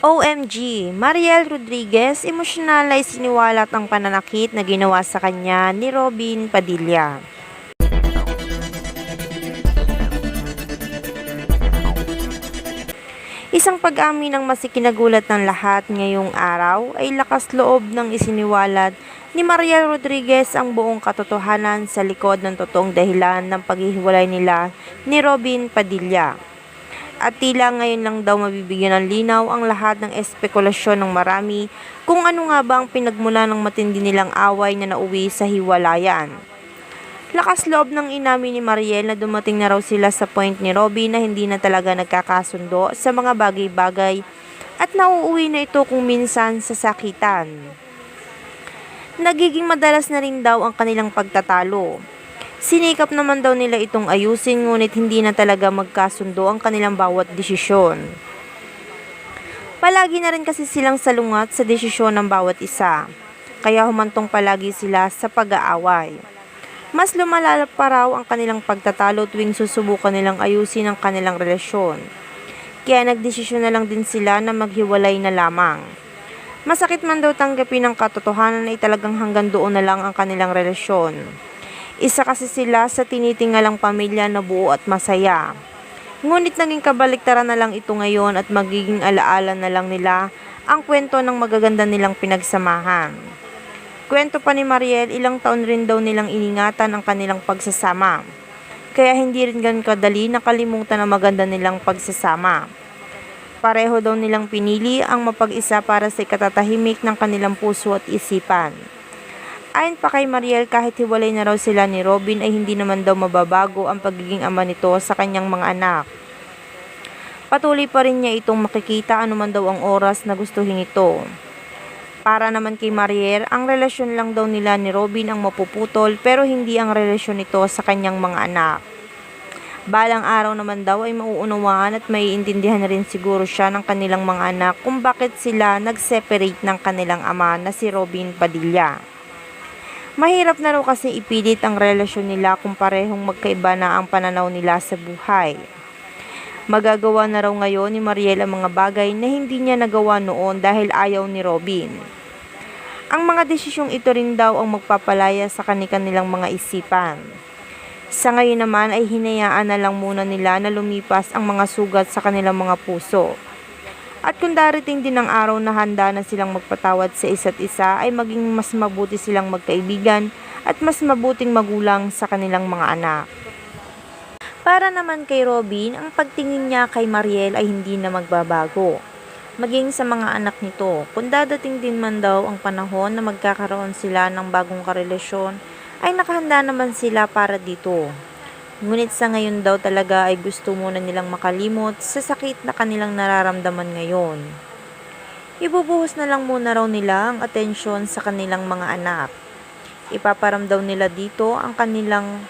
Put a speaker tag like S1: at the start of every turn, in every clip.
S1: OMG, Mariel Rodriguez emosyonal na isiniwalat ang pananakit na ginawa sa kanya ni Robin Padilla. Isang pag-amin ang masikinagulat ng lahat ngayong araw ay lakas loob ng isiniwalat ni Mariel Rodriguez ang buong katotohanan sa likod ng totoong dahilan ng paghihiwalay nila ni Robin Padilla. At tila ngayon lang daw mabibigyan ng linaw ang lahat ng espekulasyon ng marami kung ano nga ba ang pinagmula ng matindi nilang away na nauwi sa hiwalayan. Lakas loob ng inamin ni Mariel na dumating na raw sila sa point ni Robin na hindi na talaga nagkakasundo sa mga bagay-bagay at nauuwi na ito kung minsan sa sakitan. Nagiging madalas na rin daw ang kanilang pagtatalo. Sinikap naman daw nila itong ayusin ngunit hindi na talaga magkasundo ang kanilang bawat desisyon. Palagi na rin kasi silang salungat sa desisyon ng bawat isa, kaya humantong palagi sila sa pag-aaway. Mas lumalala pa raw ang kanilang pagtatalo tuwing susubukan nilang ayusin ang kanilang relasyon. Kaya nagdesisyon na lang din sila na maghiwalay na lamang. Masakit man daw tanggapin ang katotohanan na talagang hanggang doon na lang ang kanilang relasyon. Isa kasi sila sa tinitingalang pamilya na buo at masaya. Ngunit naging kabaliktaran na lang ito ngayon at magiging alaala na lang nila ang kwento ng magaganda nilang pinagsamahan. Kwento pa ni Mariel, ilang taon rin daw nilang iningatan ang kanilang pagsasama. Kaya hindi rin ganun kadali nakalimutan ang maganda nilang pagsasama. Pareho daw nilang pinili ang mapag-isa para sa ikatatahimik ng kanilang puso at isipan. Ayon pa kay Mariel, kahit hiwalay na raw sila ni Robin ay hindi naman daw mababago ang pagiging ama nito sa kanyang mga anak. Patuloy pa rin niya itong makikita anuman daw ang oras na gustuhin ito. Para naman kay Mariel, ang relasyon lang daw nila ni Robin ang mapuputol pero hindi ang relasyon nito sa kanyang mga anak. Balang araw naman daw ay mauunawaan at maiintindihan na rin siguro siya ng kanilang mga anak kung bakit sila nag-separate ng kanilang ama na si Robin Padilla. Mahirap na raw kasi ipilit ang relasyon nila kung parehong magkaiba na ang pananaw nila sa buhay. Magagawa na raw ngayon ni Mariel ang mga bagay na hindi niya nagawa noon dahil ayaw ni Robin. Ang mga desisyong ito rin daw ang magpapalaya sa kanilang mga isipan. Sa ngayon naman ay hinayaan na lang muna nila na lumipas ang mga sugat sa kanilang mga puso. At kung darating din ang araw na handa na silang magpatawad sa isa't isa ay maging mas mabuti silang magkaibigan at mas mabuting magulang sa kanilang mga anak. Para naman kay Robin, ang pagtingin niya kay Mariel ay hindi na magbabago. Maging sa mga anak nito, kung dadating din man daw ang panahon na magkakaroon sila ng bagong karelasyon, ay nakahanda naman sila para dito. Ngunit sa ngayon daw talaga ay gusto muna nilang makalimot sa sakit na kanilang nararamdaman ngayon. Ibubuhos na lang muna raw nila ang atensyon sa kanilang mga anak. Ipaparamdaw nila dito ang kanilang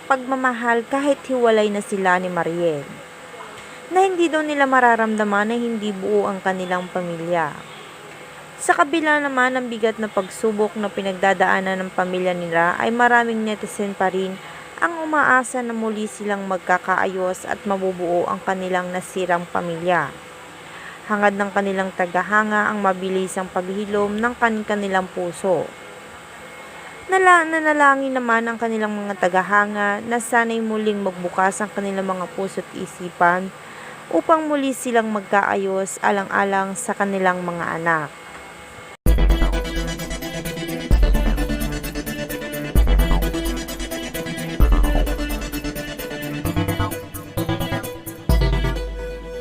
S1: pagmamahal kahit hiwalay na sila ni Mariel. Na hindi daw nila mararamdaman na hindi buo ang kanilang pamilya. Sa kabila naman ng bigat na pagsubok na pinagdadaanan ng pamilya nila ay maraming netizen pa rin ang umaasa na muli silang magkakaayos at mabubuo ang kanilang nasirang pamilya. Hangad ng kanilang tagahanga ang mabilisang paghilom ng kanilang puso. Nanalangin naman ang kanilang mga tagahanga na sana'y muling magbukas ang kanilang mga puso at isipan upang muli silang magkaayos alang-alang sa kanilang mga anak.